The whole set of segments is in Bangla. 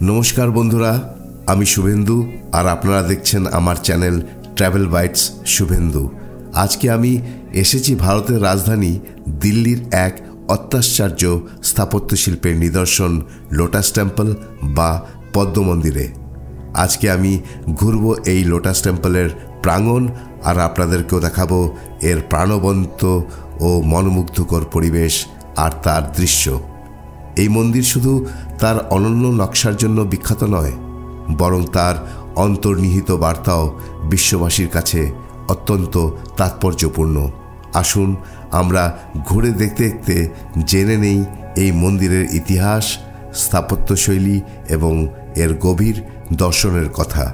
নমস্কার বন্ধুরা, আমি শুভেন্দু আর আপনারা দেখছেন আমার চ্যানেল ট্রাভেল বাইটস শুভেন্দু। আজকে আমি এসেছি ভারতের রাজধানী দিল্লির এক অত্যাশ্চর্য স্থাপত্য শিল্পের নিদর্শন লোটাস টেম্পল বা পদ্ম মন্দিরে। আজকে আমি ঘুরব এই লোটাস টেম্পলের প্রাঙ্গণ আর আপনাদেরকেও দেখাবো এর প্রাণবন্ত ও মনোমুগ্ধকর পরিবেশ আর তার দৃশ্য। এই মন্দির শুধু তার অনন্য নকশার জন্য বিখ্যাত নয়, বরং তার অন্তর্নিহিত বার্তাও বিশ্ববাসীর কাছে অত্যন্ত তাৎপর্যপূর্ণ। আসুন আমরা ঘুরে দেখতে দেখতে জেনে নেই এই মন্দিরের ইতিহাস, স্থাপত্যশৈলী এবং এর গভীর দর্শনের কথা।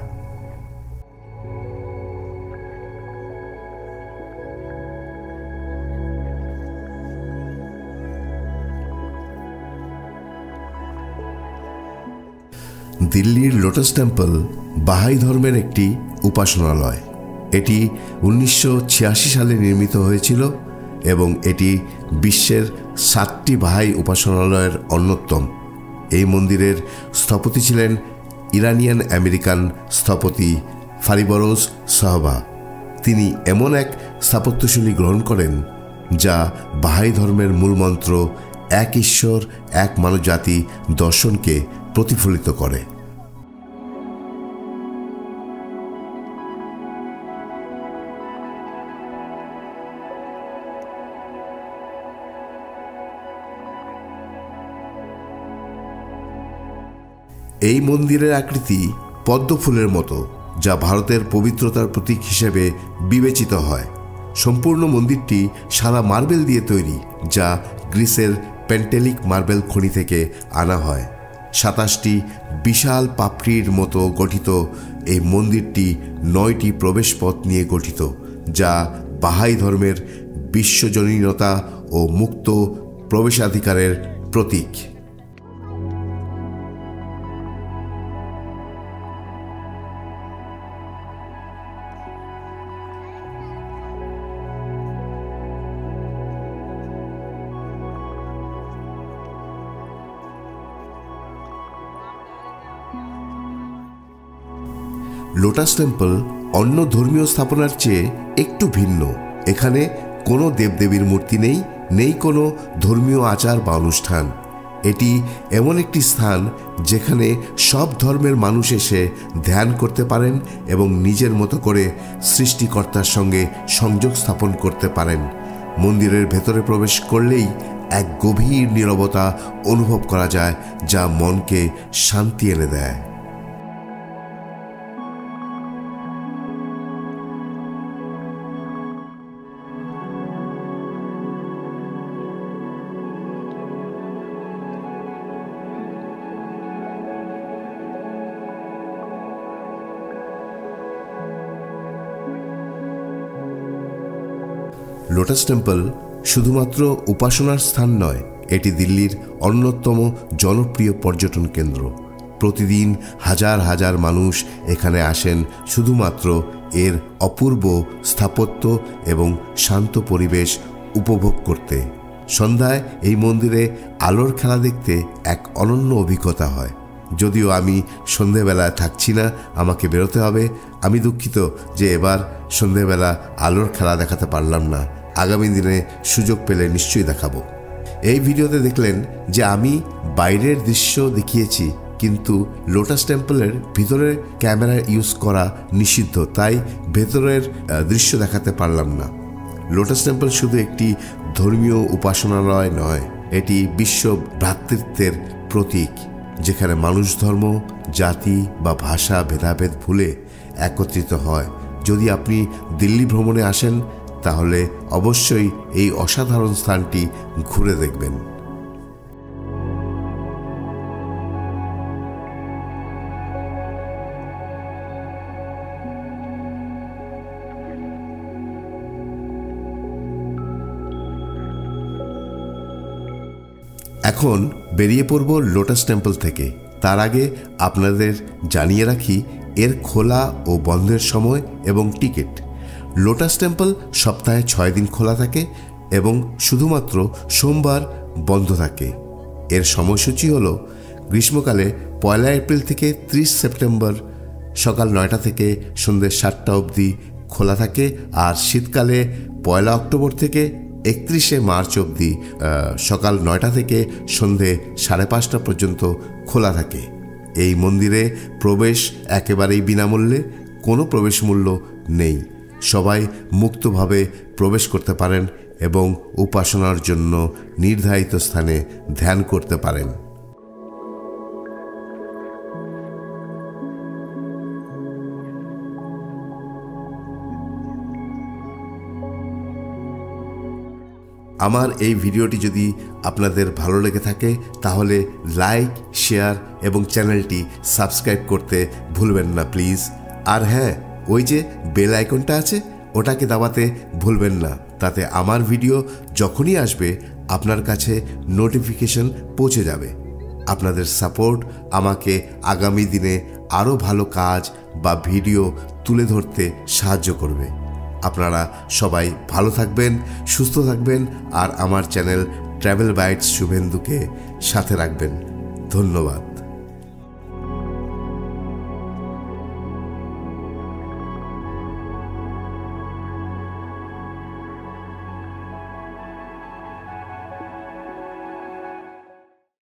দিল্লির লোটাস টেম্পল বাহাই ধর্মের একটি উপাসনালয়। এটি 1986 সালে নির্মিত হয়েছিল এবং এটি বিশ্বের 7টি বাহাই উপাসনালয়ের অন্যতম। এই মন্দিরের স্থপতি ছিলেন ইরানিয়ান আমেরিকান স্থপতি ফারিবরোজ সাহবা। তিনি এমন এক স্থাপত্যশৈলী গ্রহণ করেন যা বাহাই ধর্মের মূলমন্ত্র এক ঈশ্বর এক মানবজাতি দর্শনকে প্রতিফলিত করে। এই মন্দিরের আকৃতি পদ্ম ফুলের মতো, যা ভারতের পবিত্রতার প্রতীক হিসেবে বিবেচিত হয়। সম্পূর্ণ মন্দিরটি সাদা মার্বেল দিয়ে তৈরি, যা গ্রিসের পেন্টেলিক মার্বেল খনি থেকে আনা হয়। 27টি বিশাল পাপড়ির মতো গঠিত এই মন্দিরটি 9টি প্রবেশপথ নিয়ে গঠিত, যা বাহাই ধর্মের বিশ্বজনীনতা ও মুক্ত প্রবেশাধিকারের প্রতীক। লোটাস টেম্পল অন্য ধর্মীয় স্থাপনার চেয়ে একটু ভিন্ন। এখানে কোনো দেবদেবীর মূর্তি নেই, নেই কোনো ধর্মীয় আচার বা অনুষ্ঠান। এটি এমন একটি স্থান যেখানে সব ধর্মের মানুষ এসে ধ্যান করতে পারেন এবং নিজের মতো করে সৃষ্টিকর্তার সঙ্গে সংযোগ স্থাপন করতে পারেন। মন্দিরের ভেতরে প্রবেশ করলেই এক গভীর নীরবতা অনুভব করা যায়, যা মনকে শান্তি এনে দেয়। লোটাস টেম্পল শুধুমাত্র উপাসনার স্থান নয়, এটি দিল্লির অন্যতম জনপ্রিয় পর্যটন কেন্দ্র। প্রতিদিন হাজার হাজার মানুষ এখানে আসেন শুধুমাত্র এর অপূর্ব স্থাপত্য এবং শান্ত পরিবেশ উপভোগ করতে। সন্ধ্যায় এই মন্দিরে আলোর খেলা দেখতে এক অনন্য অভিজ্ঞতা হয়। যদিও আমি সন্ধেবেলায় থাকছি না, আমাকে বেরোতে হবে। আমি দুঃখিত যে এবার সন্ধেবেলা আলোর খেলা দেখাতে পারলাম না। আগামী দিনে সুযোগ পেলে নিশ্চয়ই দেখাবো। এই ভিডিওতে দেখলেন যে আমি বাইরের দৃশ্য দেখিয়েছি, কিন্তু লোটাস টেম্পলের ভিতরে ক্যামেরা ইউজ করা নিষিদ্ধ, তাই ভেতরের দৃশ্য দেখাতে পারলাম না। লোটাস টেম্পল শুধু একটি ধর্মীয় উপাসনালয় নয়, এটি বিশ্ব ভ্রাতৃত্বের প্রতীক, যেখানে মানুষ ধর্ম, জাতি বা ভাষা ভেদাভেদ ভুলে একত্রিত হয়। যদি আপনি দিল্লি ভ্রমণে আসেন তাহলে অবশ্যই এই অসাধারণ স্থানটি ঘুরে দেখবেন। এখন বেরিয়ে পড়ব লোটাস টেম্পল থেকে। তার আগে আপনাদের জানিয়ে রাখি এর খোলা ও বন্ধের সময় এবং টিকিট। লোটাস টেম্পল সপ্তাহে 6 দিন খোলা থাকে এবং শুধুমাত্র সোমবার বন্ধ থাকে। এর সময়সূচি হল গ্রীষ্মকালে 1 এপ্রিল থেকে 30 সেপ্টেম্বর সকাল 9টা থেকে সন্ধ্যে 7টা অবধি খোলা থাকে। আর শীতকালে 1 অক্টোবর থেকে 31 মার্চ অবধি সকাল 9টা থেকে সন্ধ্যে 5:30 পর্যন্ত খোলা থাকে। এই মন্দিরে প্রবেশ একেবারেই বিনামূল্যে, কোনো প্রবেশ মূল্য নেই। সবাই মুক্তভাবে প্রবেশ করতে পারেন এবং উপাসনার জন্য নির্ধারিত স্থানে ধ্যান করতে পারেন। আমার এই ভিডিওটি যদি আপনাদের ভালো লেগে থাকে তাহলে লাইক, শেয়ার এবং চ্যানেলটি সাবস্ক্রাইব করতে ভুলবেন না প্লিজ। আর হ্যাঁ, ওই যে বেল আইকনটা আছে ওটাকে দাবাতে ভুলবেন না, তাতে আমার ভিডিও যখনই আসবে আপনার কাছে নোটিফিকেশন পৌঁছে যাবে। আপনাদের সাপোর্ট আমাকে আগামী দিনে আরও ভালো কাজ বা ভিডিও তুলে ধরতে সাহায্য করবে। আপনারা সবাই ভালো থাকবেন, সুস্থ থাকবেন আর আমার চ্যানেল ট্রাভেল বাইটস শুভেন্দুকে সাথে রাখবেন। ধন্যবাদ।